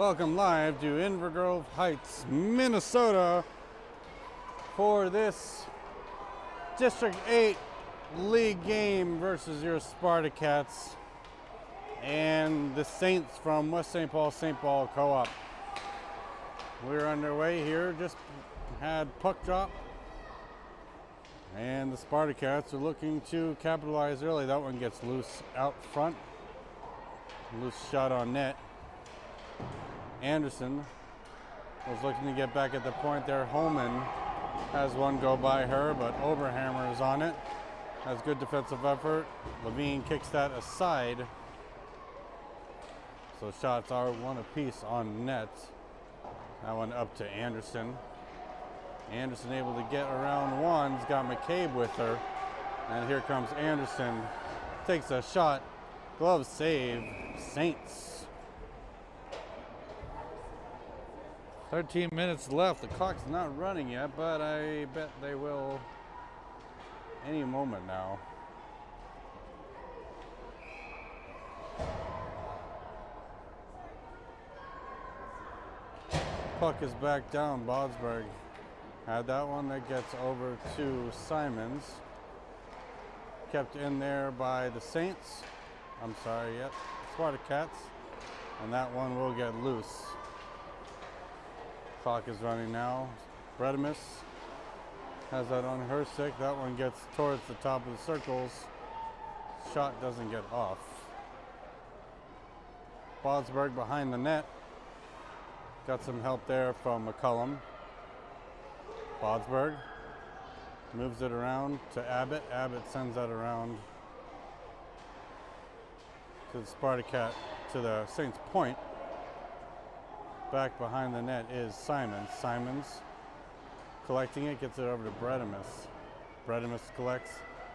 Welcome live to Inver Grove Heights, Minnesota for this District 8 League game versus your Spartacats and the Saints from West St. Paul Co-op. We're underway here, just had puck drop, and the Spartacats are looking to capitalize early. That one gets loose out front, loose shot on net. Anderson was looking to get back at the point there. Holman has one go by her, but Oberhammer is on it. Has good defensive effort. Levine kicks that aside. So shots are one apiece on net. That one up to Anderson. Anderson able to get around one. He's got McCabe with her. And here comes Anderson. Takes a shot. Glove save. Saints. 13 minutes left. The clock's not running yet, but I bet they will any moment now. Puck is back down. Bodsberg had that one. That gets over to Simons. Kept in there by the Saints. I'm sorry, yep, Spartacats. And that one will get loose. Clock is running now. Bredimus has that on her stick. That one gets towards the top of the circles. Shot doesn't get off. Bodsberg behind the net. Got some help there from McCullum. Bodsberg moves it around to Abbott. Abbott sends that around to the Spartacat, to the Saints point. Back behind the net is Simons. Simons collecting it, gets it over to Bredimus. Bredimus collects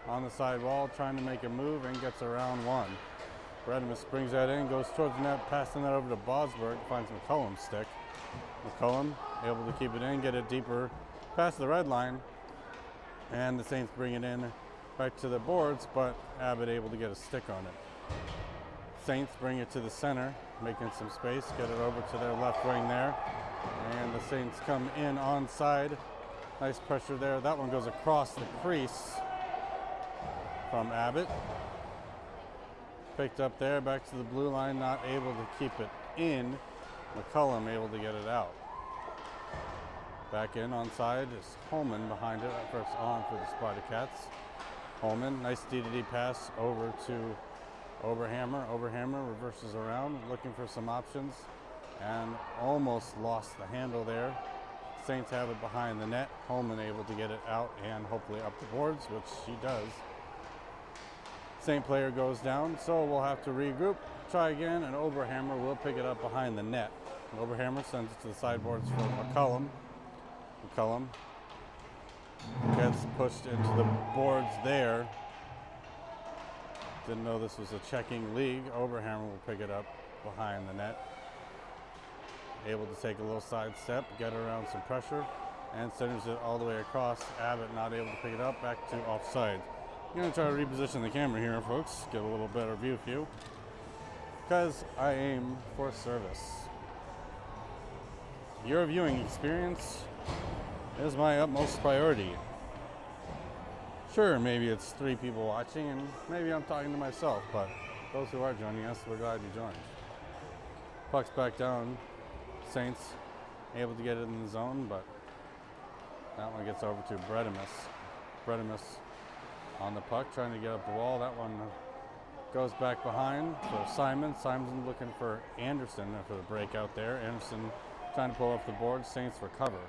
on the side wall, trying to make a move, and gets around one. Bredimus brings that in, goes towards the net, passing that over to Bodsberg, finds McCullum's stick. McCullum able to keep it in, get it deeper past the red line, and the Saints bring it in back to the boards, but Abbott able to get a stick on it. Saints bring it to the center, making some space, get it over to their left wing there, and the Saints come in onside. Nice pressure there. That one goes across the crease from Abbott. Picked up there, back to the blue line, not able to keep it in. McCullum able to get it out. Back in onside is Holman behind it, first on for the Spartacats. Holman, nice DDD pass over to Oberhammer. Oberhammer reverses around, looking for some options, and almost lost the handle there. Saints have it behind the net. Holman able to get it out and hopefully up the boards, which she does. Saint player goes down, so we'll have to regroup, try again, and Oberhammer will pick it up behind the net. Oberhammer sends it to the sideboards for McCullum. McCullum gets pushed into the boards there. Didn't know this was a checking league. Oberhammer will pick it up behind the net. Able to take a little side step, get around some pressure, and centers it all the way across. Abbott not able to pick it up, back to offside. I'm going to try to reposition the camera here, folks, get a little better view for you, because I aim for service. Your viewing experience is my utmost priority. Sure, maybe it's 3 people watching, and maybe I'm talking to myself, but those who are joining us, we're glad you joined. Puck's back down. Saints able to get it in the zone, but that one gets over to Bredimus. Bredimus on the puck, trying to get up the wall. That one goes back behind for Simons. Simons looking for Anderson for the breakout there. Anderson trying to pull up the board. Saints recover.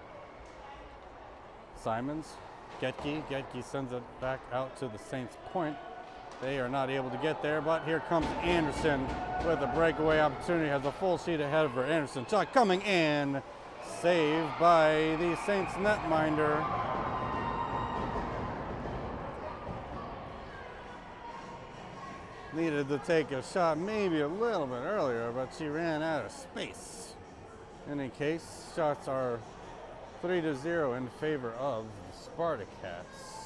Simons. Getke sends it back out to the Saints point. They are not able to get there, but here comes Anderson with a breakaway opportunity. Has a full sheet ahead of her. Anderson shot coming in. Saved by the Saints netminder. Needed to take a shot maybe a little bit earlier, but she ran out of space. In any case, shots are 3-0 in favor of the Spartacats.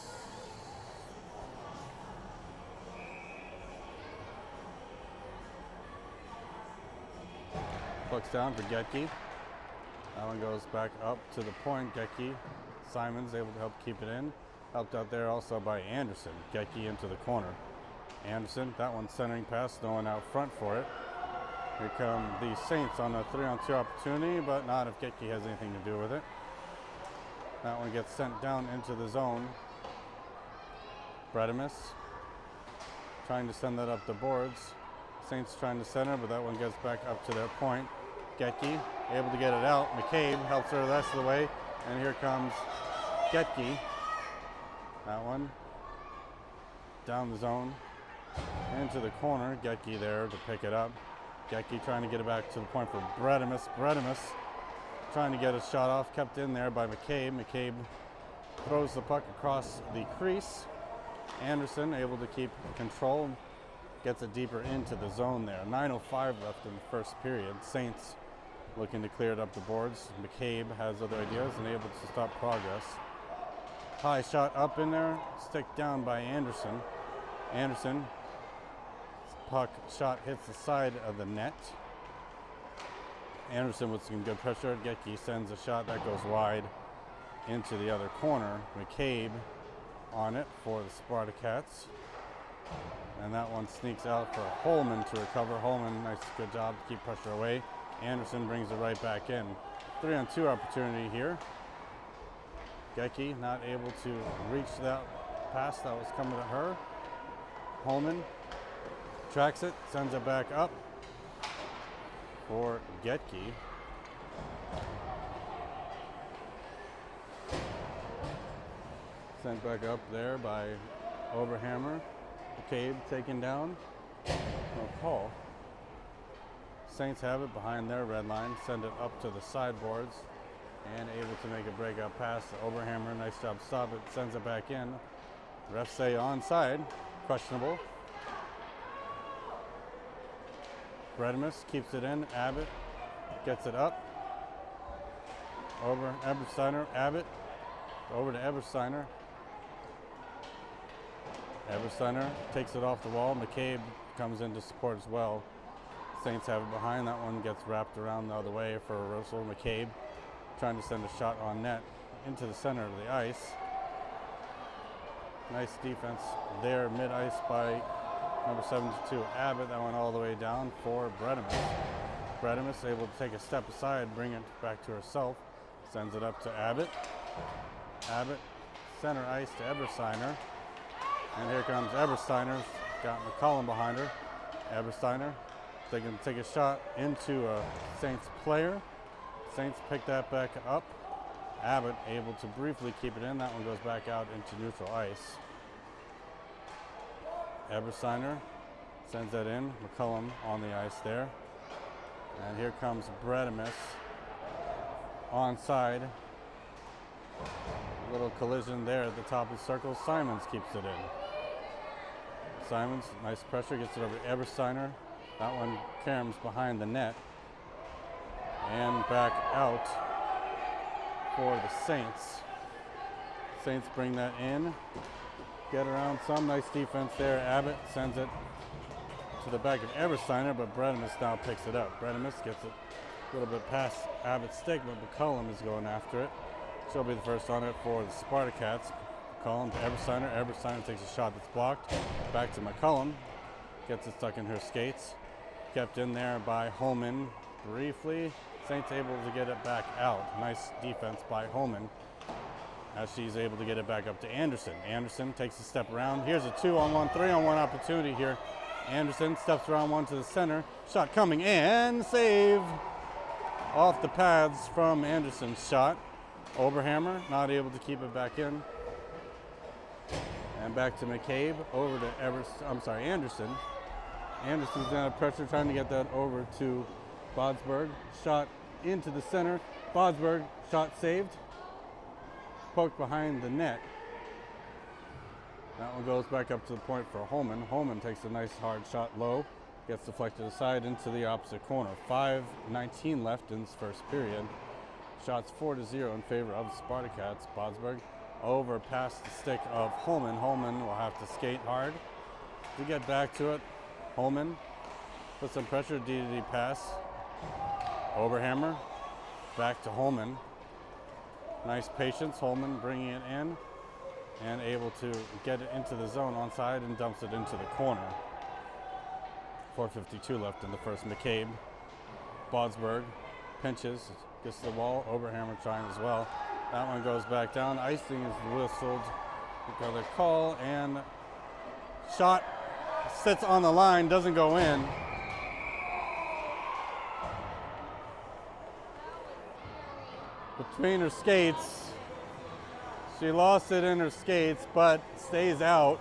Hooks down for Getke. That one goes back up to the point. Getke, Simons able to help keep it in. Helped out there also by Anderson. Getke into the corner. Anderson, that one centering pass, no one out front for it. Here come the Saints on a 3-on-2 opportunity, but not if Getke has anything to do with it. That one gets sent down into the zone. Bredimus trying to send that up the boards. Saints trying to center, but that one gets back up to their point. Getke able to get it out. McCabe helps her the rest of the way, and here comes Getke. That one down the zone into the corner. Getke there to pick it up. Getke trying to get it back to the point for Bredimus. Bredimus trying to get a shot off, kept in there by McCabe. McCabe throws the puck across the crease. Anderson able to keep control, gets it deeper into the zone there. 9:05 left in the first period. Saints looking to clear it up the boards. McCabe has other ideas and able to stop progress. High shot up in there, stick down by Anderson. Anderson, puck shot hits the side of the net. Anderson with some good pressure. Getke sends a shot that goes wide into the other corner. McCabe on it for the Spartacats. And that one sneaks out for Holman to recover. Holman, nice, good job to keep pressure away. Anderson brings it right back in. 3-on-2 opportunity here. Getke not able to reach that pass that was coming to her. Holman tracks it, sends it back up for Getke. Sent back up there by Overhammer. McCabe taken down. No call. Saints have it behind their red line. Send it up to the sideboards and able to make a breakout pass to Overhammer. Nice job, stop it. Sends it back in. Refs say onside. Questionable. Bredimus keeps it in. Abbott gets it up. Over Ebersteiner. Abbott over to Ebersteiner. Ebersteiner takes it off the wall. McCabe comes in to support as well. Saints have it behind. That one gets wrapped around the other way for a reversal. McCabe trying to send a shot on net into the center of the ice. Nice defense there mid-ice by number 72 Abbott. That went all the way down for Bredimus. Bredimus able to take a step aside, bring it back to herself. Sends it up to Abbott. Abbott center ice to Ebersteiner. And here comes Ebersteiner. Got McCollum behind her. Ebersteiner taking take a shot into a Saints player. Saints pick that back up. Abbott able to briefly keep it in. That one goes back out into neutral ice. Ebersteiner sends that in. McCollum on the ice there. And here comes Bredimus onside. Little collision there at the top of the circle. Simons keeps it in. Simons, nice pressure, gets it over to Ebersteiner. That one caroms behind the net. And back out for the Saints. Saints bring that in. Get around some. Nice defense there. Abbott sends it to the back of Ebersteiner, but Bredimus now picks it up. Bredimus gets it a little bit past Abbott's stick, but McCollum is going after it. She'll be the first on it for the Spartacats. McCollum to Ebersteiner. Ebersteiner takes a shot that's blocked. Back to McCollum. Gets it stuck in her skates. Kept in there by Holman briefly. Saints able to get it back out. Nice defense by Holman as she's able to get it back up to Anderson. Anderson takes a step around. Here's a 2-on-1, 3-on-1 opportunity here. Anderson steps around one to the center. Shot coming and save off the pads from Anderson's shot. Overhammer not able to keep it back in. And back to McCabe, over to Anderson. Anderson's down pressure, trying to get that over to Bodsberg. Shot into the center. Bodsberg, shot saved. Poked behind the net. That one goes back up to the point for Holman. Holman takes a nice hard shot low. Gets deflected aside into the opposite corner. 5:19 left in this first period. Shots 4-0 in favor of the Spartacats. Bodsberg over past the stick of Holman. Holman will have to skate hard to get back to it. Holman put some pressure, D-to-D pass. Overhammer, back to Holman. Nice patience, Holman bringing it in and able to get it into the zone onside and dumps it into the corner. 4:52 left in the first. McCabe, Bodsberg pinches, gets the wall, Overhammer trying as well. That one goes back down. Icing is whistled. Got a call and shot sits on the line, doesn't go in. Between her skates, she lost it in her skates, but stays out.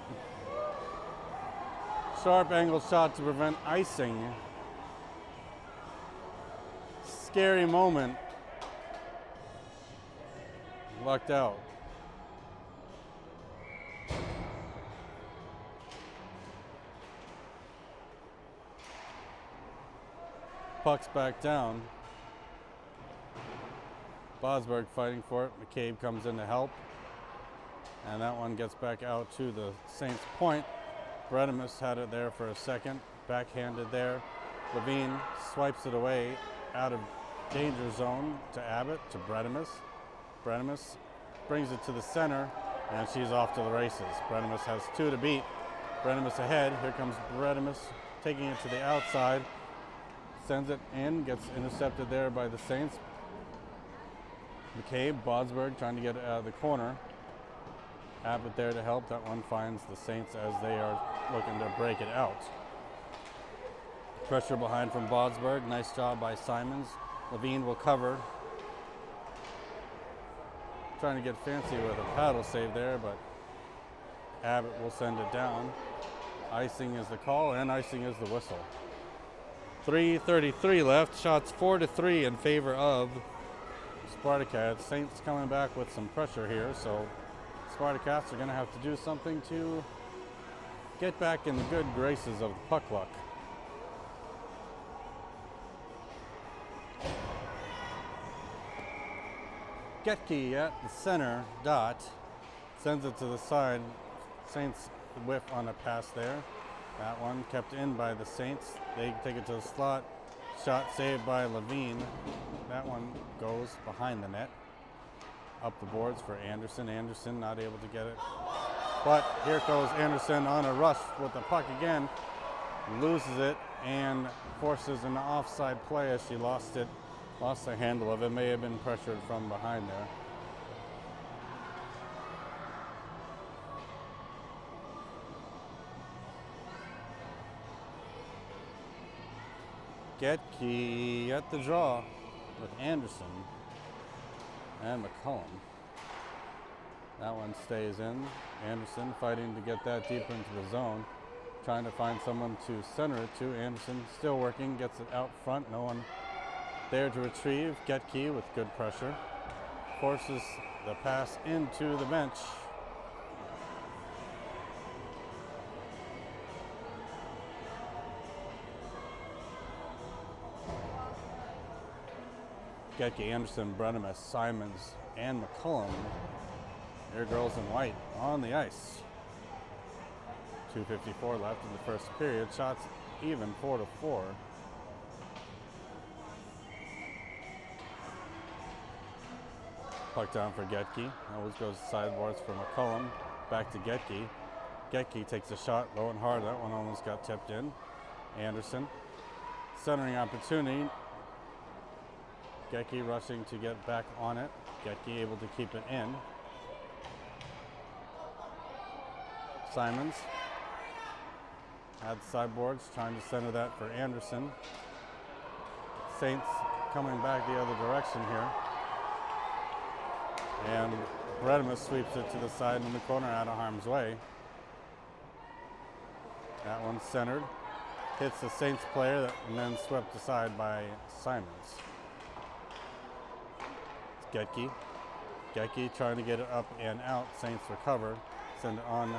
Sharp angle shot to prevent icing. Scary moment. Lucked out. Puck's back down. Bodsberg fighting for it. McCabe comes in to help. And that one gets back out to the Saints point. Bredimus had it there for a second. Backhanded there. Levine swipes it away out of danger zone to Abbott, to Bredimus. Bredimus brings it to the center, and she's off to the races. Bredimus has 2 to beat. Bredimus ahead. Here comes Bredimus taking it to the outside. Sends it in, gets intercepted there by the Saints. McCabe, Bodsberg trying to get it out of the corner. Abbott there to help. That one finds the Saints as they are looking to break it out. Pressure behind from Bodsberg. Nice job by Simons. Levine will cover. Trying to get fancy with a paddle save there, but Abbott will send it down. Icing is the call, and icing is the whistle. 3:33 left. Shots 4-3 in favor of Spartacats. Saints coming back with some pressure here, so Spartacats are going to have to do something to get back in the good graces of the puck luck. Getke at the center dot, sends it to the side. Saints whiff on a pass there. That one kept in by the Saints. They take it to the slot. Shot saved by Levine. That one goes behind the net. Up the boards for Anderson. Anderson not able to get it. But here goes Anderson on a rush with the puck again. Loses it and forces an offside play as she lost it. Lost the handle of it. May have been pressured from behind there. Getke at the draw with Anderson and McCullum. That one stays in. Anderson fighting to get that deeper into the zone. Trying to find someone to center it to. Anderson still working, gets it out front. No one there to retrieve. Getke with good pressure. Forces the pass into the bench. Getke, Anderson, Bredimus, Simons, and McCullum. Their girls in white on the ice. 2:54 left in the first period. Shots even 4-4. Puck down for Getke. Always goes sideboards for McCullum. Back to Getke. Getke takes a shot low and hard. That one almost got tipped in. Anderson. Centering opportunity. Getke rushing to get back on it. Getke able to keep it in. Simons had sideboards, trying to center that for Anderson. Saints coming back the other direction here. And Bredimus sweeps it to the side in the corner out of harm's way. That one's centered. Hits the Saints player and then swept aside by Simons. Getke. Getke trying to get it up and out. Saints recover. Send it on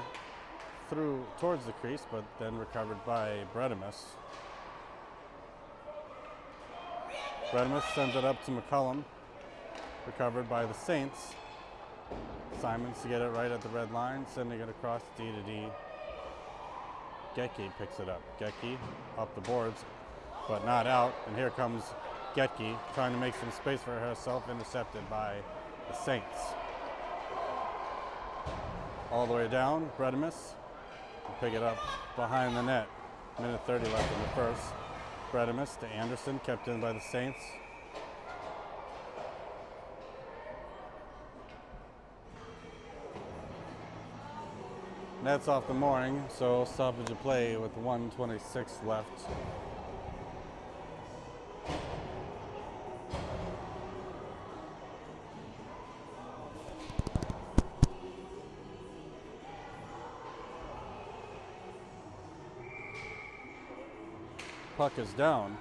through towards the crease, but then recovered by Bredimus. Bredimus sends it up to McCullum. Recovered by the Saints. Simons to get it right at the red line, sending it across D to D. Getke picks it up. Getke up the boards, but not out. And here comes Getke trying to make some space for herself, intercepted by the Saints. All the way down, Bredemus will pick it up behind the net. Minute 30 left in the first. Bredemus to Anderson, kept in by the Saints. Net's off the mooring, so stoppage of play with 1:26 left. Puck is down.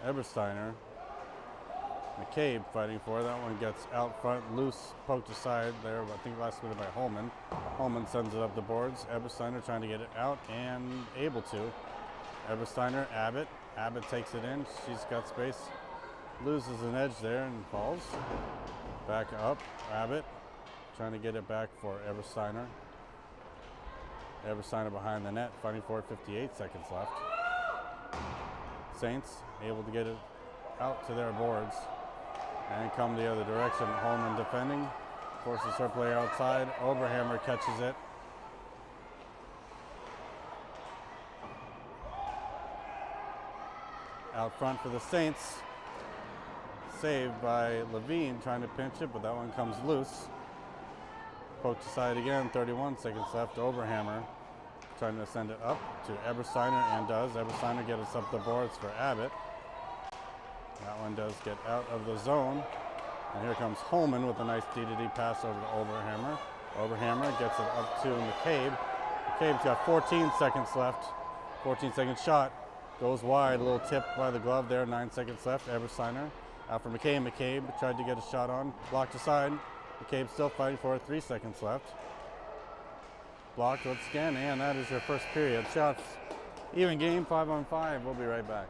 Ebersteiner. McCabe fighting for it. That one gets out front, loose, poked aside there, I think last minute by Holman. Holman sends it up the boards. Ebersteiner trying to get it out and able to. Ebersteiner, Abbott. Abbott takes it in. She's got space. Loses an edge there and falls. Back up. Abbott trying to get it back for Ebersteiner. Ebersteiner behind the net, fighting for it, 58 seconds left. Saints able to get it out to their boards and come the other direction. Holman defending, forces her player outside. Oberhammer catches it. Out front for the Saints. Saved by Levine, trying to pinch it, but that one comes loose. Poked aside again, 31 seconds left. Oberhammer trying to send it up to Ebersteiner, and does. Ebersteiner gets up the boards for Abbott. That one does get out of the zone. And here comes Holman with a nice D-to-D pass over to Oberhammer. Oberhammer gets it up to McCabe. McCabe's got 14 seconds left. 14-second shot. Goes wide, a little tip by the glove there, 9 seconds left. Ebersteiner out for McCabe. McCabe tried to get a shot on, blocked aside. McCabe still fighting for it, 3 seconds left. Blocked once again, and that is your first period. Shots, even game, 5-on-5. We'll be right back.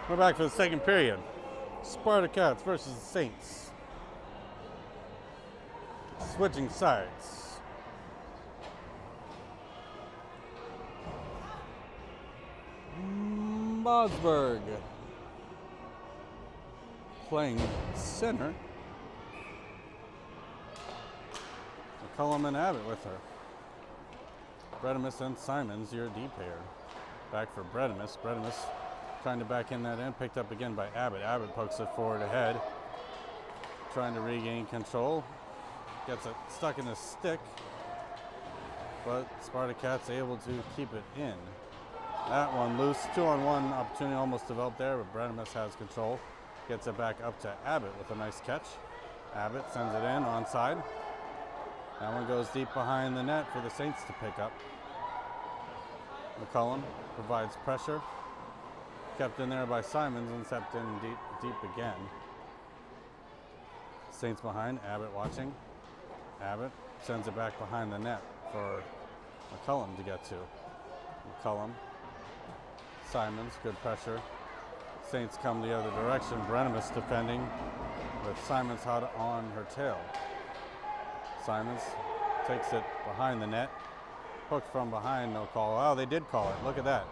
We're back for the second period. Spartacats versus the Saints. Switching sides. Bosberg playing center. McCullum and Abbott with her. Bredemus and Simons, your D pair. Back for Bredemus. Bredemus trying to back in that end, picked up again by Abbott. Abbott pokes it forward ahead, trying to regain control. Gets it stuck in a stick, but Spartacats able to keep it in. That one loose, 2-on-1 opportunity almost developed there, but Bredemus has control. Gets it back up to Abbott with a nice catch. Abbott sends it in, onside. That one goes deep behind the net for the Saints to pick up. McCullum provides pressure. Kept in there by Simons and stepped in deep again. Saints behind, Abbott watching. Abbott sends it back behind the net for McCullum to get to. McCullum, Simons, good pressure. Saints come the other direction. Bredemus defending with Simons hot on her tail. Simons takes it behind the net. Hooked from behind, no call. Oh, they did call it. Look at that.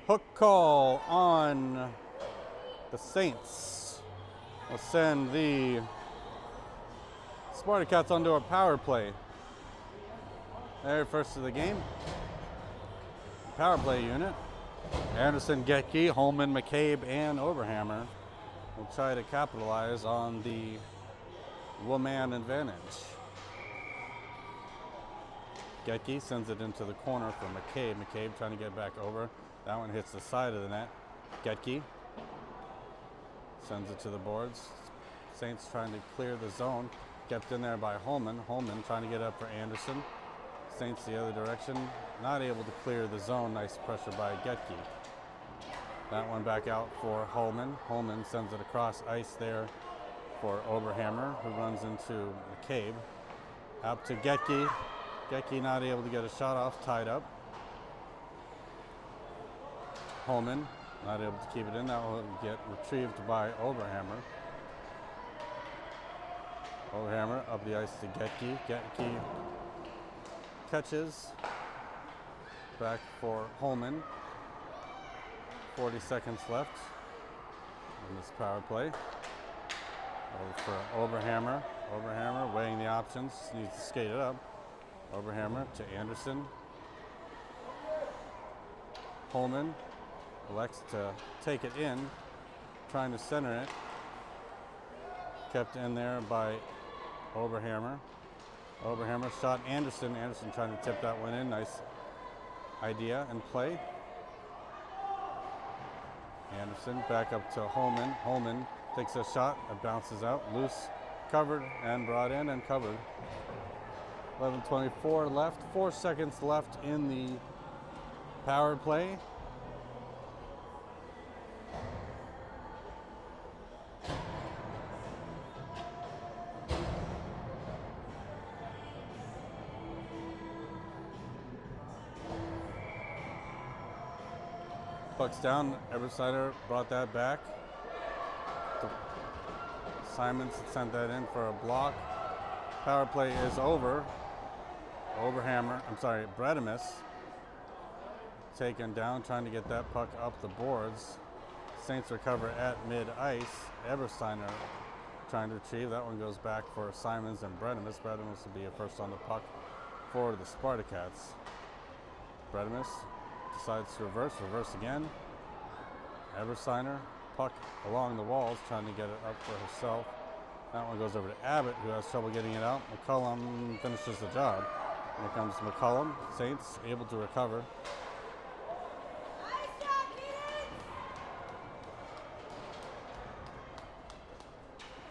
Hook call on the Saints. Will send the Spartacats onto a power play. There, first of the game. Power play unit. Anderson, Getke, Holman, McCabe, and Overhammer will try to capitalize on the woman advantage. Getke sends it into the corner for McCabe. McCabe trying to get back over. That one hits the side of the net. Getke sends it to the boards. Saints trying to clear the zone. Kept in there by Holman. Holman trying to get up for Anderson. Saints the other direction. Not able to clear the zone. Nice pressure by Getke. That one back out for Holman. Holman sends it across ice there for Overhammer, who runs into McCabe. Out to Getke. Getke not able to get a shot off, tied up. Holman not able to keep it in. That will get retrieved by Overhammer. Overhammer up the ice to Getke. Getke catches. Back for Holman. 40 seconds left in this power play. For Overhammer. Overhammer weighing the options. Needs to skate it up. Overhammer to Anderson. Holman elects to take it in, trying to center it. Kept in there by Overhammer. Overhammer shot Anderson. Anderson trying to tip that one in. Nice idea and play. Anderson back up to Holman. Holman takes a shot. It bounces out. Loose, covered, and brought in and covered. 11:24 left. 4 seconds left in the power play. Puck's down. Ebersteiner brought that back. Simons sent that in for a block. Power play is over. Bredimus taken down, trying to get that puck up the boards. Saints recover at mid-ice. Ebersteiner trying to retrieve. That one goes back for Simons and Bredimus. Bredimus will be a first on the puck for the Spartacats. Bredimus decides to reverse again. Ebersteiner, puck along the walls, trying to get it up for herself. That one goes over to Abbott, who has trouble getting it out. McCullum finishes the job. Here comes McCullum. Saints able to recover.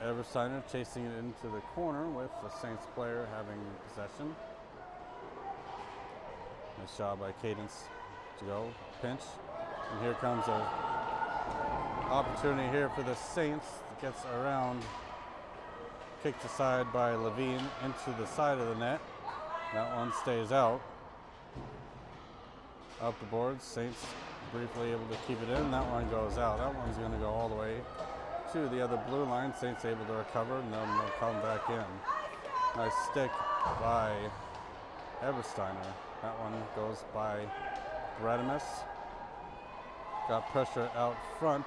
Ebersteiner chasing it into the corner with the Saints player having possession. Nice job by Cadence to go. Pinch. And here comes a opportunity here for the Saints. Gets around. Kicked aside by Levine into the side of the net. That one stays out. Up the boards. Saints briefly able to keep it in. That one goes out. That one's going to go all the way to the other blue line. Saints able to recover, and then they'll come back in. Nice stick by Ebersteiner. That one goes by Bredimus. Got pressure out front.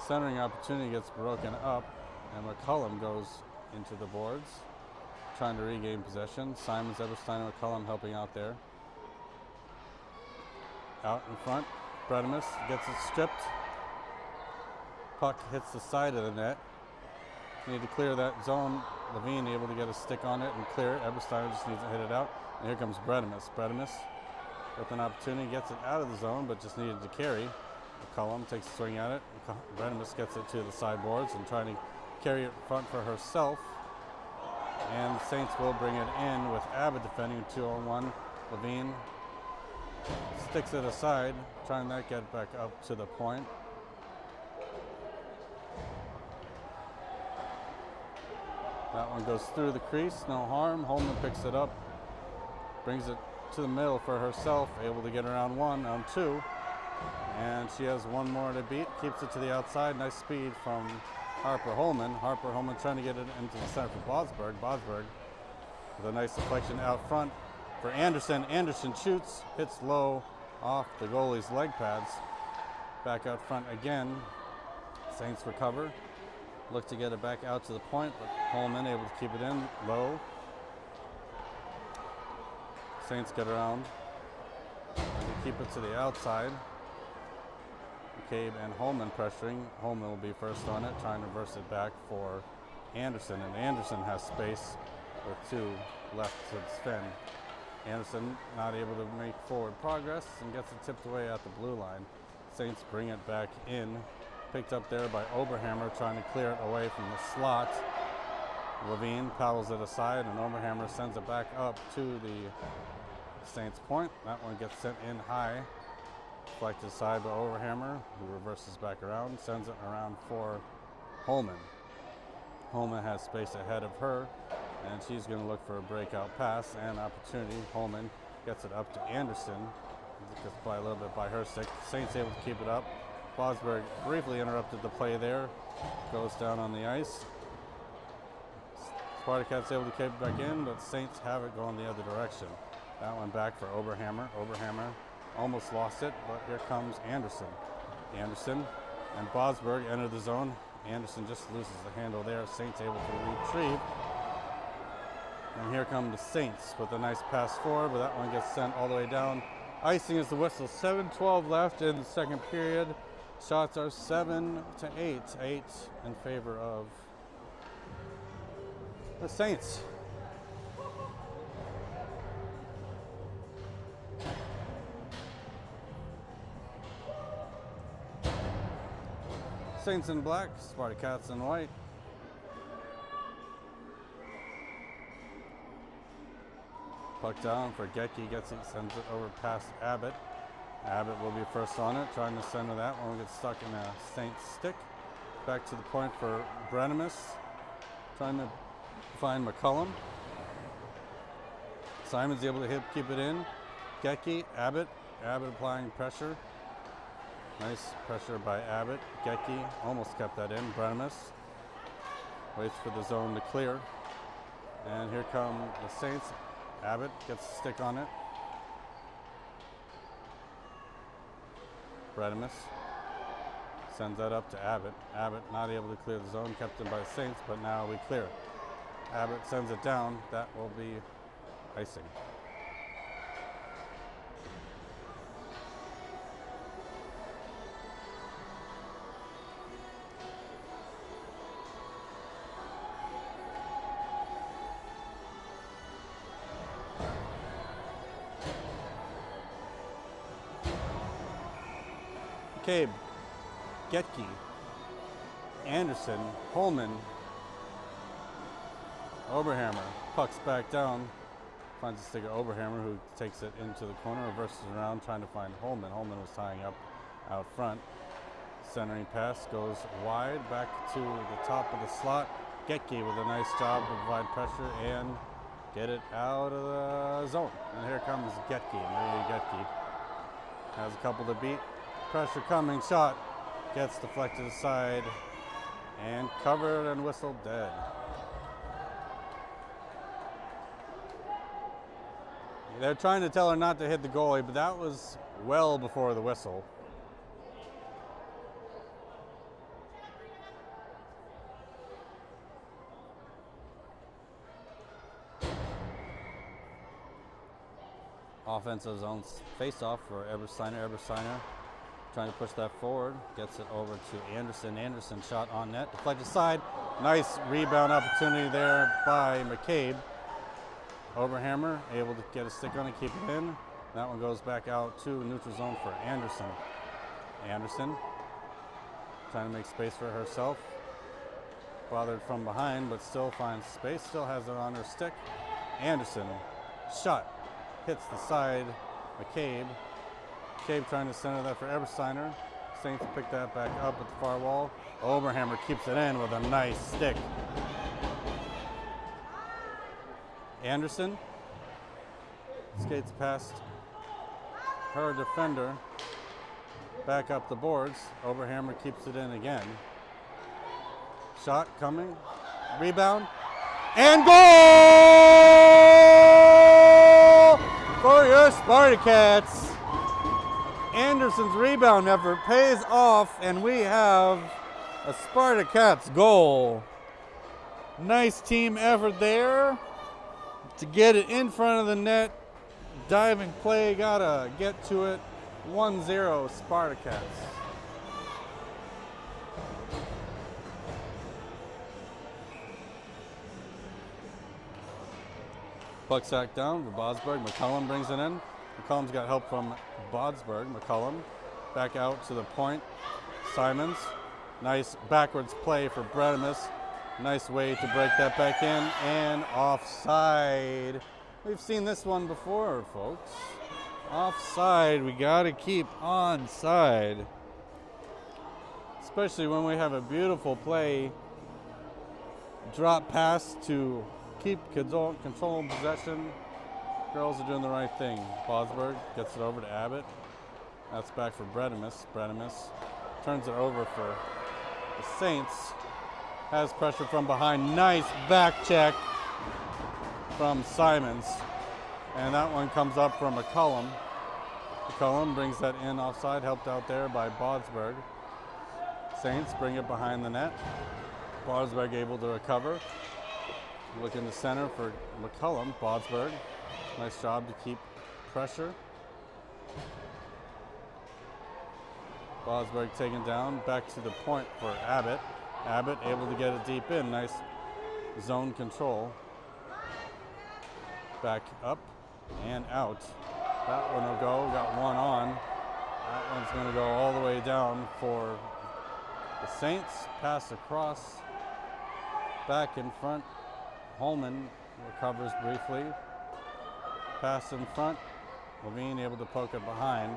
Centering opportunity gets broken up, and McCullum goes into the boards, trying to regain possession. Simons, Ebersteiner, McCullum helping out there. Out in front, Bredimus gets it stripped. Puck hits the side of the net. Need to clear that zone. Levine able to get a stick on it and clear it. Ebersteiner just needs to hit it out. And here comes Bredimus. Bredimus with an opportunity, gets it out of the zone, but just needed to carry. McCullum takes a swing at it. Bredimus gets it to the sideboards and trying to carry it front for herself. And the Saints will bring it in with Abbott defending 2-on-1. Levine sticks it aside, trying to get back up to the point. That one goes through the crease, no harm. Holman picks it up, brings it to the middle for herself, able to get around one, on two. And she has one more to beat, keeps it to the outside. Nice speed from Harper Holman. Harper Holman trying to get it into the center for Bosberg. Bosberg with a nice deflection out front for Anderson. Anderson shoots, hits low, off the goalie's leg pads. Back out front again. Saints recover. Look to get it back out to the point, but Holman able to keep it in low. Saints get around. They keep it to the outside. McCabe and Holman pressuring. Holman will be first on it, trying to reverse it back for Anderson, and Anderson has space with two left to defend. Anderson not able to make forward progress and gets it tipped away at the blue line. Saints bring it back in. Picked up there by Oberhammer, trying to clear it away from the slot. Levine paddles it aside, and Oberhammer sends it back up to the Saints point. That one gets sent in high. Deflected aside by Oberhammer, who reverses back around, sends it around for Holman. Holman has space ahead of her, and she's going to look for a breakout pass and opportunity. Holman gets it up to Anderson, gets by a little bit by her stick. Saints able to keep it up. Fosberg briefly interrupted the play there, goes down on the ice. Spartacats able to keep it back in, but Saints have it going the other direction. That one back for Oberhammer. Oberhammer almost lost it, but here comes Anderson. Anderson and Fosberg enter the zone. Anderson just loses the handle there. Saints able to retrieve. And here come the Saints with a nice pass forward, but that one gets sent all the way down. Icing is the whistle. 7:12 left in the second period. Shots are 7-8. 8 in favor of the Saints. Saints in black, Spartacats in white. Puck down for Getke, gets it, sends it over past Abbott. Abbott will be first on it, trying to center that one, will get stuck in a Saints stick. Back to the point for Brenemus, trying to find McCullum. Simon's able to keep it in. Getke, Abbott applying pressure. Nice pressure by Abbott. Getke almost kept that in. Brenemus waits for the zone to clear. And here come the Saints. Abbott gets a stick on it. Brenemus sends that up to Abbott. Abbott not able to clear the zone, kept in by the Saints, but now we clear it. Abbott sends it down. That will be icing. McCabe, Getke, Anderson, Holman, Oberhammer, pucks back down, finds a stick of Oberhammer, who takes it into the corner, reverses around, trying to find Holman. Holman was tying up out front. Centering pass goes wide, back to the top of the slot. Getke with a nice job to provide pressure and get it out of the zone. And here comes Getke. Maria Getke has a couple to beat. Pressure coming, shot gets deflected aside and covered and whistled dead. They're trying to tell her not to hit the goalie, but that was well before the whistle. Offensive zone face-off for Ebersteiner. Ebersteiner trying to push that forward, gets it over to Anderson. Anderson shot on net, deflected side. Nice rebound opportunity there by McCabe. Oberhammer able to get a stick on it, keep it in. That one goes back out to neutral zone for Anderson. Anderson trying to make space for herself. Bothered from behind, but still finds space, still has it on her stick. Anderson, shot, hits the side. McCabe trying to center that for Ebersteiner. Saints pick that back up at the far wall. Oberhammer keeps it in with a nice stick. Anderson skates past her defender, back up the boards. Oberhammer keeps it in again. Shot coming, rebound, and goal for your Spartacats. Anderson's rebound effort pays off, and we have a Spartacats goal. Nice team effort there to get it in front of the net. Diving play, gotta get to it. 1-0 Spartacats. Puck sack down for Bodsberg. McCullum brings it in. McCullum's got help from Bodsberg. McCullum back out to the point. Simons. Nice backwards play for Bredimus. Nice way to break that back in, and offside. We've seen this one before, folks. Offside. We got to keep onside. Especially when we have a beautiful play. Drop pass to keep control of possession. Girls are doing the right thing. Bodsberg gets it over to Abbott. That's back for Bredimus. Bredimus turns it over for the Saints. Has pressure from behind. Nice back check from Simons. And that one comes up from McCullum. McCullum brings that in offside, helped out there by Bodsberg. Saints bring it behind the net. Bodsberg able to recover. Look in the center for McCullum. Bodsberg. Nice job to keep pressure. Bodsberg taken down. Back to the point for Abbott. Abbott able to get it deep in. Nice zone control. Back up and out. That one will go. Got one on. That one's going to go all the way down for the Saints. Pass across. Back in front. Holman recovers briefly. Pass in front. Levine able to poke it behind.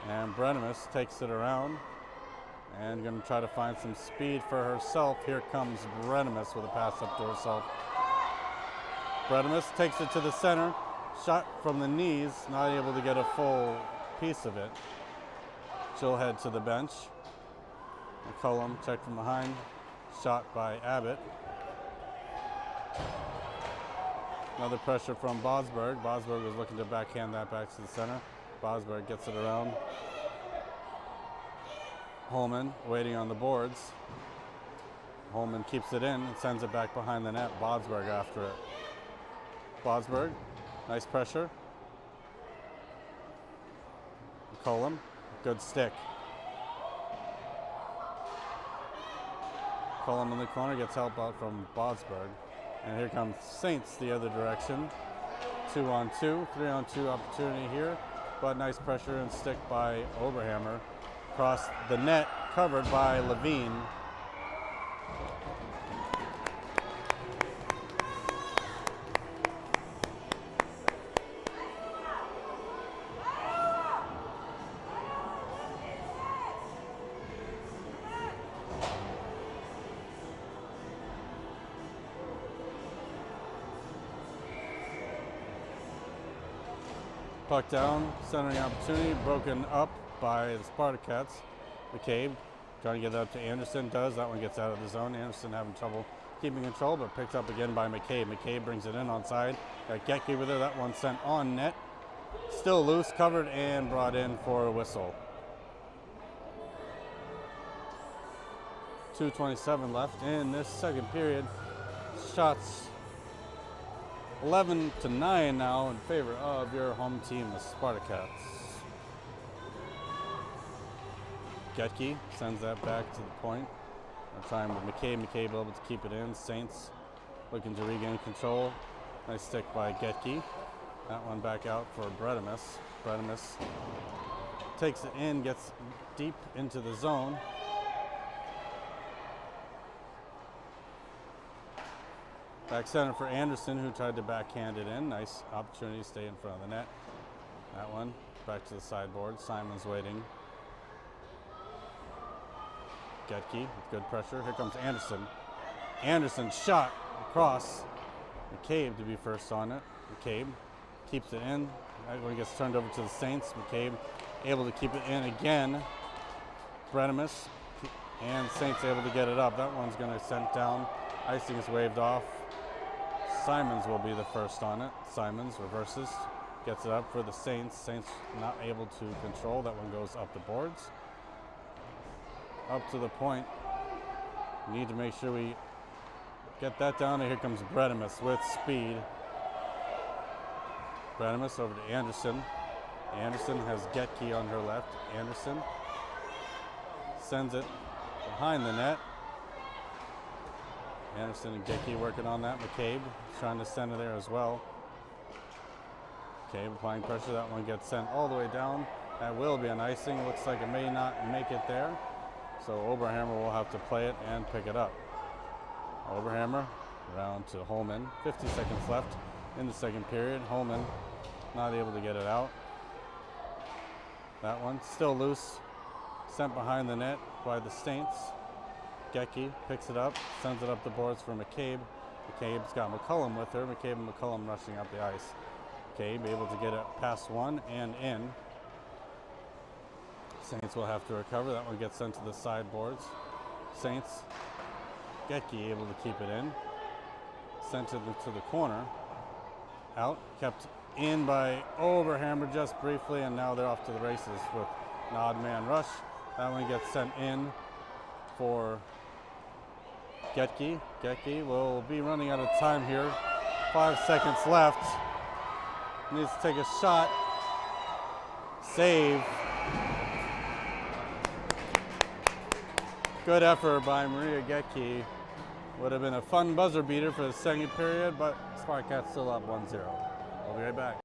And Bredimus takes it around. And going to try to find some speed for herself. Here comes Bredimus with a pass up to herself. Bredimus takes it to the center. Shot from the knees. Not able to get a full piece of it. She'll head to the bench. McCullum checked from behind. Shot by Abbott. Another pressure from Bodsberg. Bodsberg was looking to backhand that back to the center. Bodsberg gets it around. Holman waiting on the boards. Holman keeps it in and sends it back behind the net. Bodsberg after it. Bodsberg, nice pressure. McCullum, good stick. McCullum in the corner gets help out from Bodsberg. And here comes Saints the other direction. 2-on-2, 3-on-2 opportunity here. But nice pressure and stick by Oberhammer. Across the net, covered by Levine. Puck down, centering opportunity, broken up by the Spartacats. McCabe trying to get that up to Anderson, does. That one gets out of the zone. Anderson having trouble keeping control, but picked up again by McCabe. McCabe brings it in onside. Got Getke with her. That one sent on net. Still loose, covered, and brought in for a whistle. 2:27 left in this second period. Shots 11-9 now in favor of your home team, the Spartacats. Getke sends that back to the point. Time with McCabe. McCabe able to keep it in. Saints looking to regain control. Nice stick by Getke. That one back out for Bredimus. Bredimus takes it in, gets deep into the zone. Back center for Anderson, who tried to backhand it in. Nice opportunity to stay in front of the net. That one back to the sideboard. Simon's waiting. Getke with good pressure. Here comes Anderson. Anderson shot across. McCabe to be first on it. McCabe keeps it in. That one gets turned over to the Saints. McCabe able to keep it in again. Bredimus and Saints able to get it up. That one's going to send down. Icing is waved off. Simons will be the first on it. Simons reverses. Gets it up for the Saints. Saints not able to control. That one goes up the boards. Up to the point. Need to make sure we get that down. And here comes Bredimus with speed. Bredimus over to Anderson. Anderson has Getke on her left. Anderson sends it behind the net. Anderson and Getke working on that. McCabe trying to send it there as well. McCabe applying pressure. That one gets sent all the way down. That will be an icing. Looks like it may not make it there. So Oberhammer will have to play it and pick it up. Oberhammer around to Holman. 50 seconds left in the second period. Holman not able to get it out. That one still loose. Sent behind the net by the Saints. Getke picks it up, sends it up the boards for McCabe. McCabe's got McCullum with her. McCabe and McCullum rushing up the ice. McCabe able to get it past one and in. Saints will have to recover. That one gets sent to the sideboards. Saints, Getke able to keep it in. Sent to the corner. Out, kept in by Oberhammer just briefly, and now they're off to the races with an odd man rush. That one gets sent in for Getke. Getke will be running out of time here. 5 seconds left. Needs to take a shot. Save. Good effort by Maria Getke. Would have been a fun buzzer beater for the second period, but Spartacats still up 1-0. We'll be right back.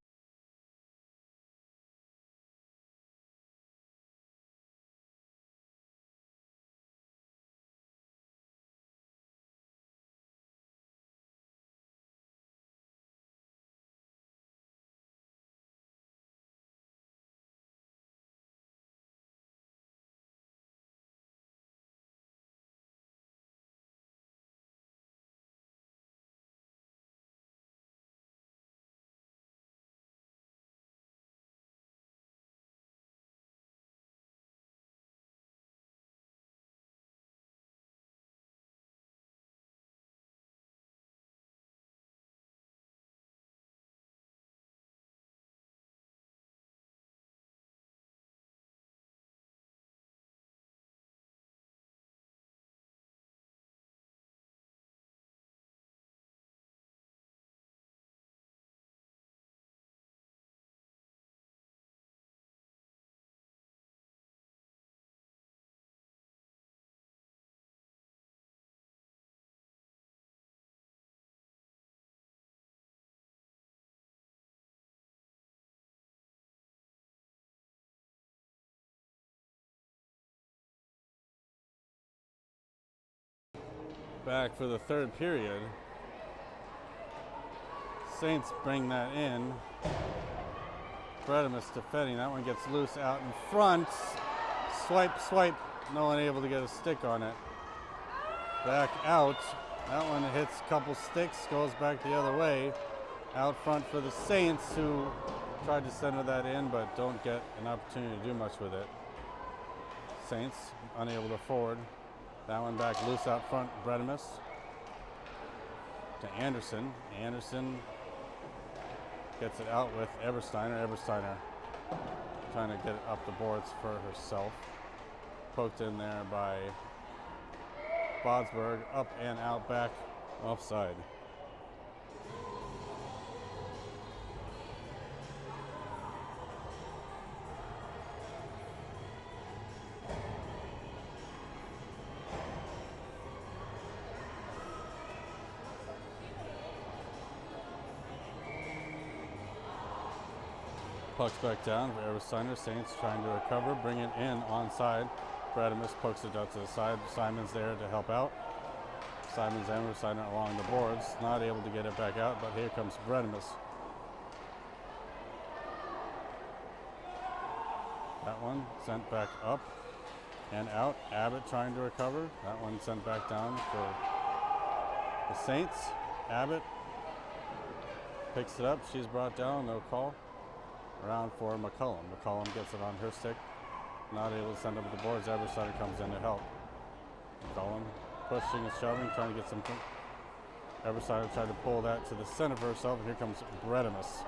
Back for the third period. Saints bring that in. Bredimus defending. That one gets loose out in front. Swipe, swipe. No one able to get a stick on it. Back out. That one hits a couple sticks, goes back the other way. Out front for the Saints, who tried to center that in but don't get an opportunity to do much with it. Saints unable to forward. That one back loose out front. Bredimus to Anderson. Anderson gets it out with Ebersteiner. Ebersteiner trying to get it up the boards for herself. Poked in there by Bodsberg. Up and out back. Offside. Puck's back down for Ebersteiner. Saints trying to recover, bring it in onside. Bredimus pokes it out to the side. Simon's there to help out. Simon's and Ebersteiner along the boards. Not able to get it back out, but here comes Bredimus. That one sent back up and out. Abbott trying to recover. That one sent back down for the Saints. Abbott picks it up. She's brought down, no call. Around for McCullum. McCullum gets it on her stick. Not able to send up the boards. Ebersteiner comes in to help. McCullum pushing and shoving, trying to get some. Ebersteiner tried to pull that to the center for herself. And here comes Bredimus.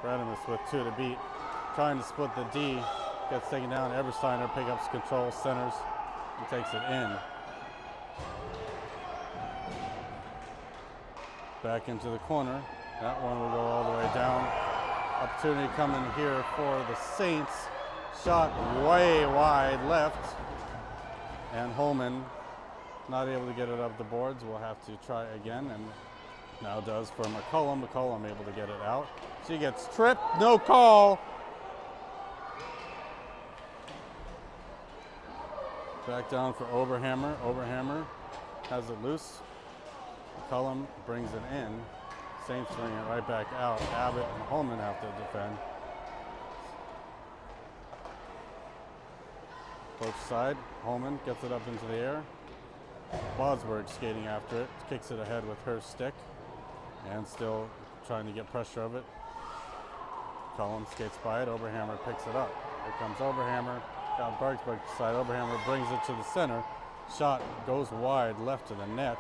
Bredimus with 2 to beat. Trying to split the D. Gets taken down. Ebersteiner picks up control, centers, and takes it in. Back into the corner. That one will go all the way down. Opportunity coming here for the Saints. Shot way wide left. And Holman not able to get it up the boards. We'll have to try again, and now does for McCullum. McCullum able to get it out. She gets tripped. No call. Back down for Oberhammer. Oberhammer has it loose. McCullum brings it in. Saints bring it right back out. Abbott and Holman have to defend. Coach side. Holman gets it up into the air. Bosberg skating after it. Kicks it ahead with her stick. And still trying to get pressure of it. McCullum skates by it. Oberhammer picks it up. Here comes Oberhammer. Got Bergsberg side. Oberhammer brings it to the center. Shot goes wide left to the net.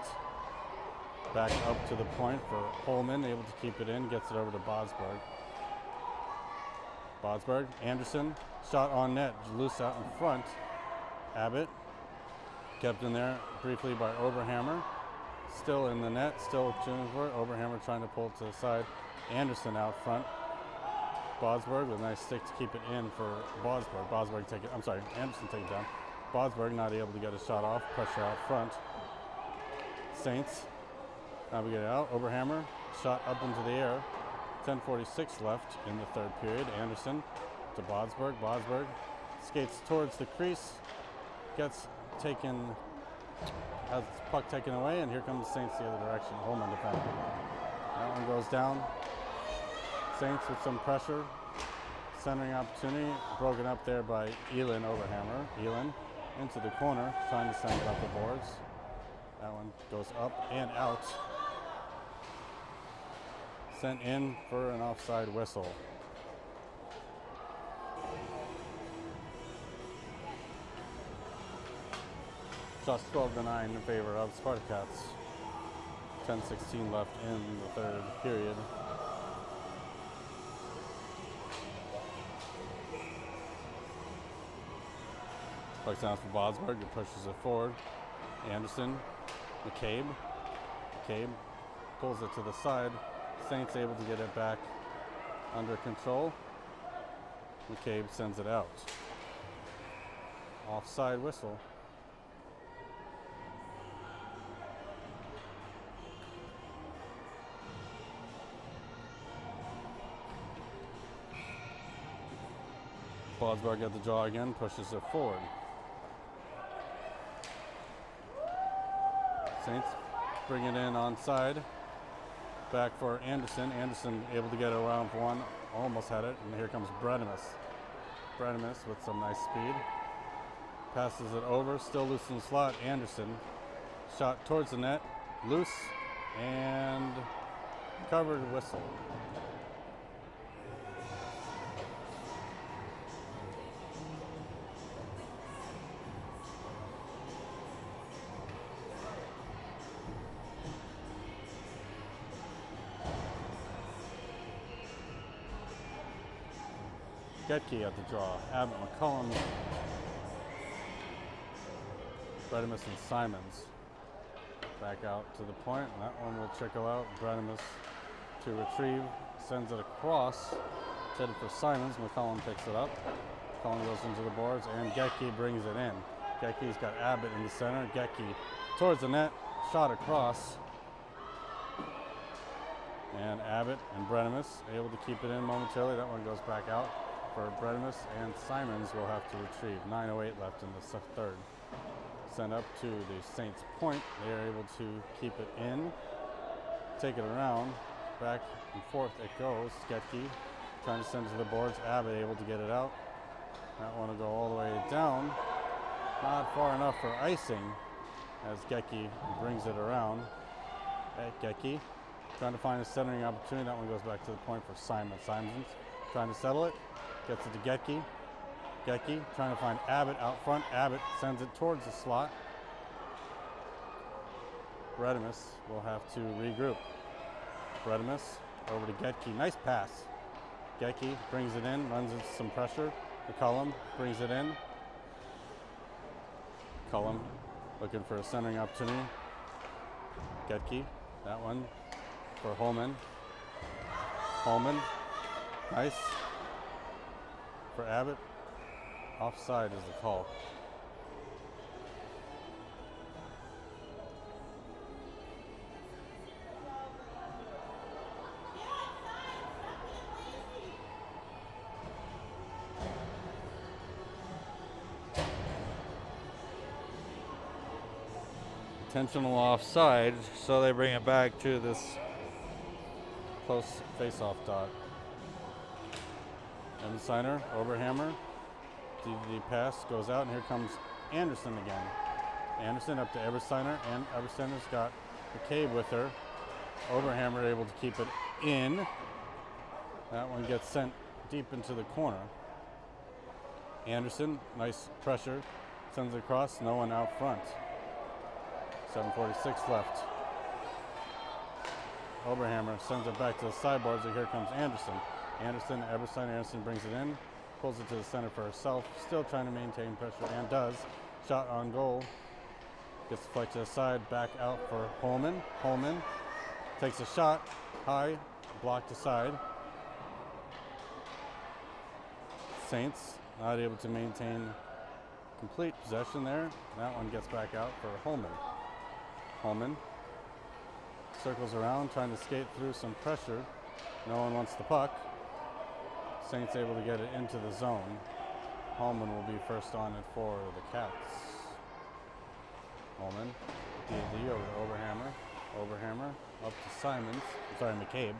Back up to the point for Holman, able to keep it in, gets it over to Bosberg. Bosberg, Anderson, shot on net, loose out in front. Abbott, kept in there briefly by Oberhammer. Still in the net, still shooting for it. Oberhammer trying to pull it to the side. Anderson out front. Bosberg with a nice stick to keep it in for Bosberg. Bosberg take it, I'm sorry, Anderson take it down. Bosberg not able to get a shot off, pressure out front. Saints. Now we get it out. Oberhammer, shot up into the air. 10:46 left in the third period. Anderson to Bosberg. Bosberg skates towards the crease. Gets taken, has the puck taken away, and here comes the Saints the other direction. Holman defending. That one goes down. Saints with some pressure. Centering opportunity. Broken up there by Elin Oberhammer. Elin into the corner, trying to send it up the boards. That one goes up and out. Sent in for an offside whistle. Shots 12-9 in favor of Spartacats. 10:16 left in the third period. Puck's down for Bosberg, it pushes it forward. Anderson, McCabe. McCabe pulls it to the side. Saints able to get it back under control. McCabe sends it out. Offside whistle. Bosberg at the draw again, pushes it forward. Saints bring it in onside. Back for Anderson. Anderson able to get it around for one. Almost had it. And here comes Bredimus. Bredimus with some nice speed. Passes it over. Still loose in the slot. Anderson. Shot towards the net. Loose. And covered whistle. Getke at the draw. Abbott, McCullum, Bredimus, and Simons. Back out to the point. And that one will trickle out. Bredimus to retrieve. Sends it across. It's headed for Simons. McCullum picks it up. McCullum goes into the boards. And Getke brings it in. Getke's got Abbott in the center. Getke towards the net. Shot across. And Abbott and Bredimus able to keep it in momentarily. That one goes back out for Bredimus, and Simons will have to retrieve. 9:08 left in the third. Sent up to the Saints point. They are able to keep it in, take it around, back and forth it goes. Getke trying to send it to the boards. Abbott able to get it out. That one will go all the way down. Not far enough for icing as Getke brings it around. Getke trying to find a centering opportunity. That one goes back to the point for Simons. Simons trying to settle it. Gets it to Getke. Getke trying to find Abbott out front. Abbott sends it towards the slot. Bredimus will have to regroup. Bredimus over to Getke. Nice pass. Getke brings it in, runs into some pressure. McCullum brings it in. McCullum looking for a centering opportunity. Getke, that one for Holman. Holman, nice. For Abbott, offside is the call. Intentional offside, so they bring it back to this close face-off dot. Ebensteiner, Oberhammer, DDD pass goes out, and here comes Anderson again. Anderson up to Ebersteiner, and Ebersteiner's got McCabe with her. Oberhammer able to keep it in. That one gets sent deep into the corner. Anderson, nice pressure, sends it across, no one out front. 7:46 left. Oberhammer sends it back to the sideboards, and here comes Anderson. Anderson, Eberstein, Anderson brings it in, pulls it to the center for herself, still trying to maintain pressure, and does. Shot on goal. Gets the flight to the side, back out for Holman. Holman takes a shot, high, blocked aside. Saints not able to maintain complete possession there. That one gets back out for Holman. Holman circles around, trying to skate through some pressure. No one wants the puck. Saints able to get it into the zone. Holman will be first on it for the Cats. Holman, D&D over to Oberhammer. Oberhammer up to Simons. McCabe.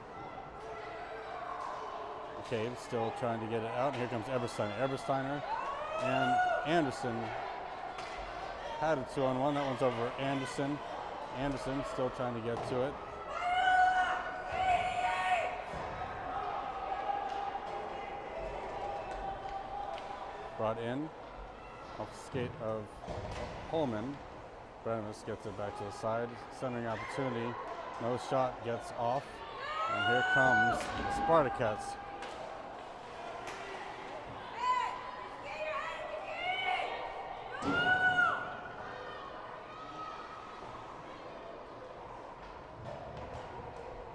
McCabe still trying to get it out. Here comes Ebersteiner. Ebersteiner and Anderson had a 2-on-1. That one's over Anderson. Anderson still trying to get to it. Brought in off the skate of Holman. Brenemus gets it back to the side. Centering opportunity. No shot, gets off. And here comes Spartacats.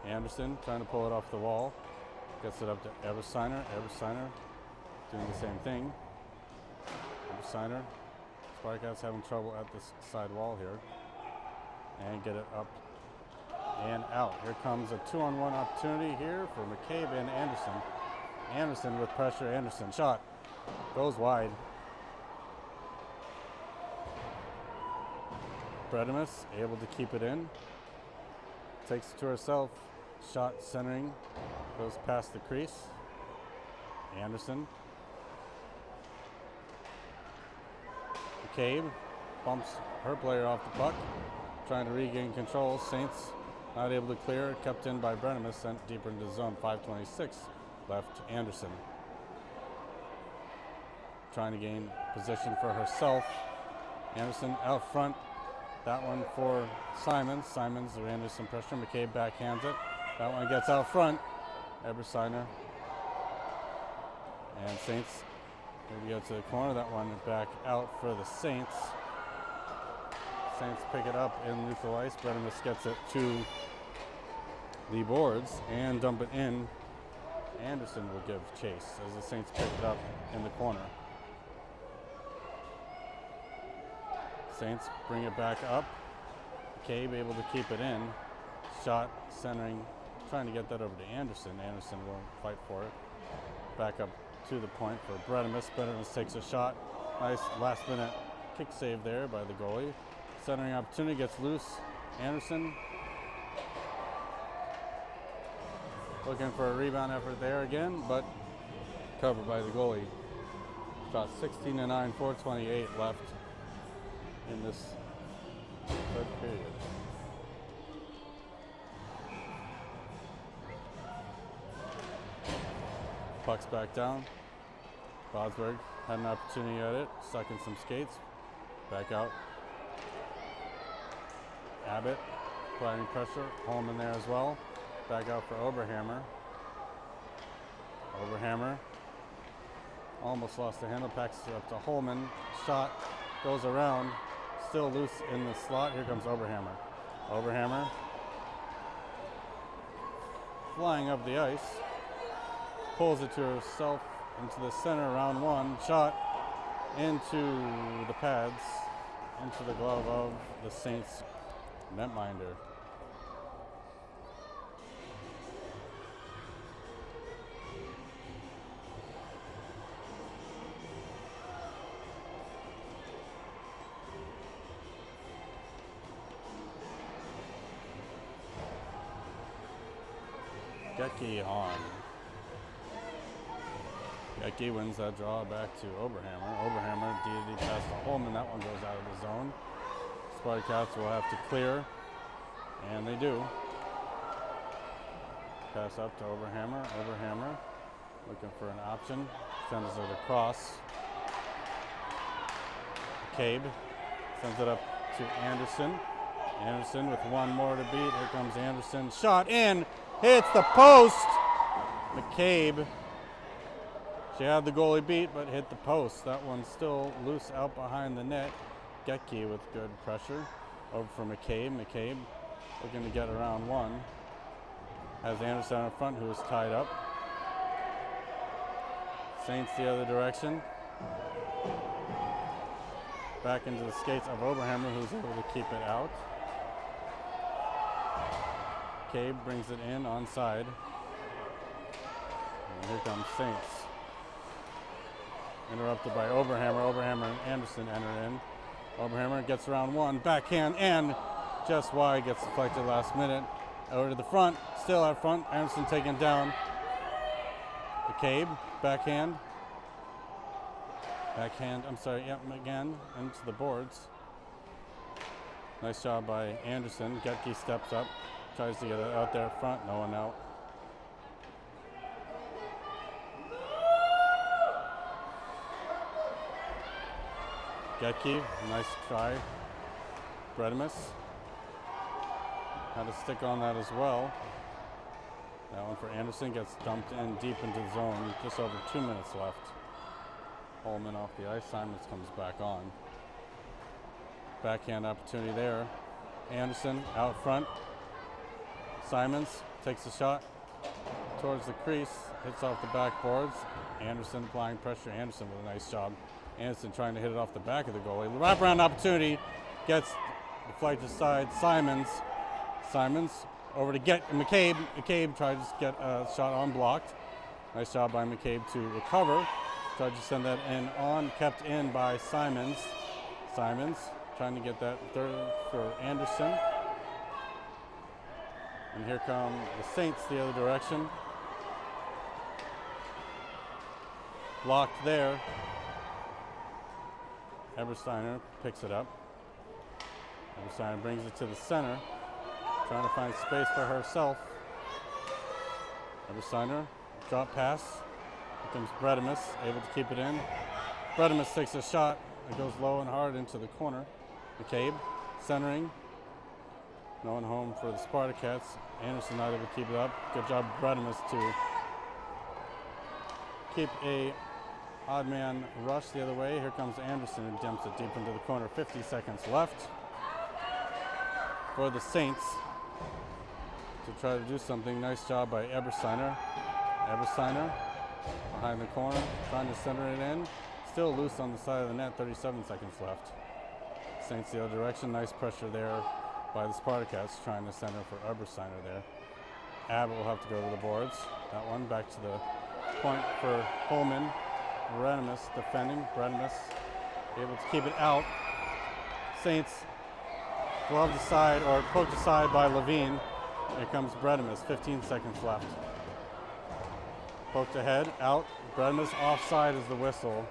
Anderson trying to pull it off the wall. Gets it up to Ebersteiner. Ebersteiner doing the same thing. Ebersteiner. Spartacats having trouble at this side wall here. And get it up and out. Here comes a 2-on-1 opportunity here for McCabe and Anderson. Anderson with pressure. Anderson shot. Goes wide. Bredemus able to keep it in. Takes it to herself. Shot centering. Goes past the crease. Anderson. McCabe bumps her player off the puck. Trying to regain control. Saints not able to clear. Kept in by Brenemus. Sent deeper into the zone. 5:26 left. Anderson trying to gain position for herself. Anderson out front. That one for Simons. Simons ran into some pressure. McCabe backhands it. That one gets out front. Ebersteiner. And Saints maybe go to the corner. That one back out for the Saints. Saints pick it up in neutral ice. Brenemus gets it to the boards and dump it in. Anderson will give chase as the Saints pick it up in the corner. Saints bring it back up. McCabe able to keep it in. Shot centering, trying to get that over to Anderson. Anderson will fight for it. Back up to the point for Bredemus. Bredemus takes a shot. Nice last minute kick save there by the goalie. Centering opportunity, gets loose. Anderson looking for a rebound effort there again, but covered by the goalie. Shot 16-9, 4:28 left in this third period. Puck's back down. Bosberg had an opportunity at it, stuck in some skates. Back out. Abbott applying pressure. Holman there as well. Back out for Oberhammer. Overhammer. Almost lost the handle, packs it up to Holman. Shot goes around, still loose in the slot. Here comes Overhammer. Overhammer. Flying up the ice. Pulls it to herself into the center, round one. Shot into the pads, into the glove of the Saints netminder. Getke on. Getke wins that draw back to Overhammer. Overhammer, DD pass to Holman. That one goes out of the zone. Spartacats will have to clear, and they do. Pass up to Overhammer. Overhammer looking for an option. Sends it across. Cabe sends it up to Anderson. Anderson with one more to beat. Here comes Anderson. Shot in. Hits the post. McCabe. She had the goalie beat, but hit the post. That one's still loose out behind the net. Getke with good pressure. Over for McCabe. McCabe looking to get around one. Has Anderson in front, who is tied up. Saints the other direction. Back into the skates of Overhammer, who's able to keep it out. Cabe brings it in onside. And here comes Saints. Interrupted by Overhammer. Overhammer and Anderson enter in. Overhammer gets around one, backhand, and just wide, gets deflected last minute. Over to the front, still out front. Anderson taken down. McCabe, backhand. Backhand, I'm sorry, yep, again, into the boards. Nice job by Anderson. Getke steps up. Tries to get it out there front, no one out. Getke, nice try. Bredimus had a stick on that as well. That one for Anderson gets dumped in deep into the zone. Just over 2 minutes left. Holman off the ice. Simons comes back on. Backhand opportunity there. Anderson out front. Simons takes a shot towards the crease, hits off the backboards. Anderson applying pressure. Anderson with a nice job. Anderson trying to hit it off the back of the goalie. Wraparound opportunity, gets deflected aside. Simons over to get McCabe. McCabe tried to get a shot unblocked. Nice job by McCabe to recover. Tried to send that in on, kept in by Simons. Simons trying to get that third for Anderson. And here come the Saints the other direction. Blocked there. Ebersteiner picks it up. Ebersteiner brings it to the center. Trying to find space for herself. Ebersteiner, drop pass. Here comes Bredimus, able to keep it in. Bredimus takes a shot. It goes low and hard into the corner. McCabe, centering. No one home for the Spartacats. Anderson not able to keep it up. Good job, Bredimus, to keep a odd man rush the other way. Here comes Anderson and dumps it deep into the corner. 50 seconds left for the Saints to try to do something. Nice job by Ebersteiner. Ebersteiner behind the corner, trying to center it in. Still loose on the side of the net. 37 seconds left. Saints the other direction. Nice pressure there by the Spartacats, trying to center for Ebersteiner there. Abbott will have to go to the boards. That one back to the point for Holman. Bredimus defending. Bredimus able to keep it out. Saints gloved aside or poked aside by Levine. Here comes Bredimus. 15 seconds left. Poked ahead, out. Bredimus offside is the whistle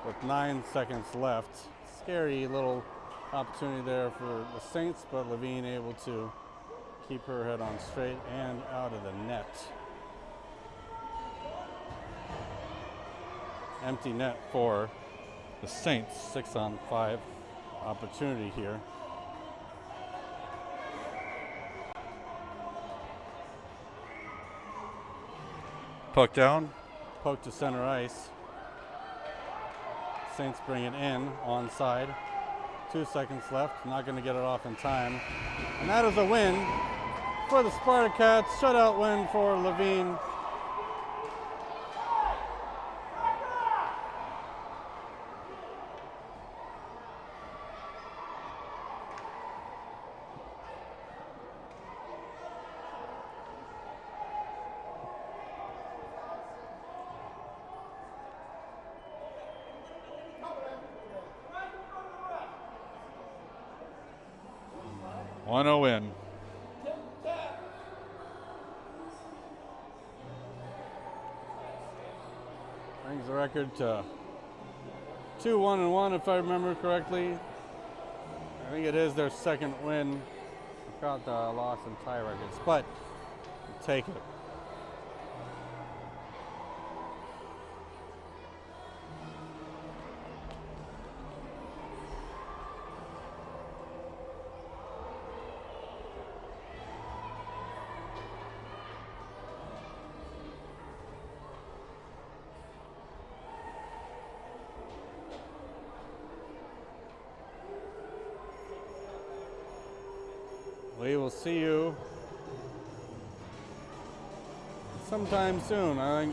with 9 seconds left. Scary little opportunity there for the Saints, but Levine able to keep her head on straight and out of the net. Empty net for the Saints. 6-on-5 opportunity here. Puck down, Poke to center ice. Saints bring it in, onside. 2 seconds left, not going to get it off in time. And that is a win for the Spartacats. Shutout win for Levine. One 0 win. Brings the record to 2-1-1 if I remember correctly. I think it is their second win. I forgot the loss and tie records, but we'll take it. We will see you sometime soon. I think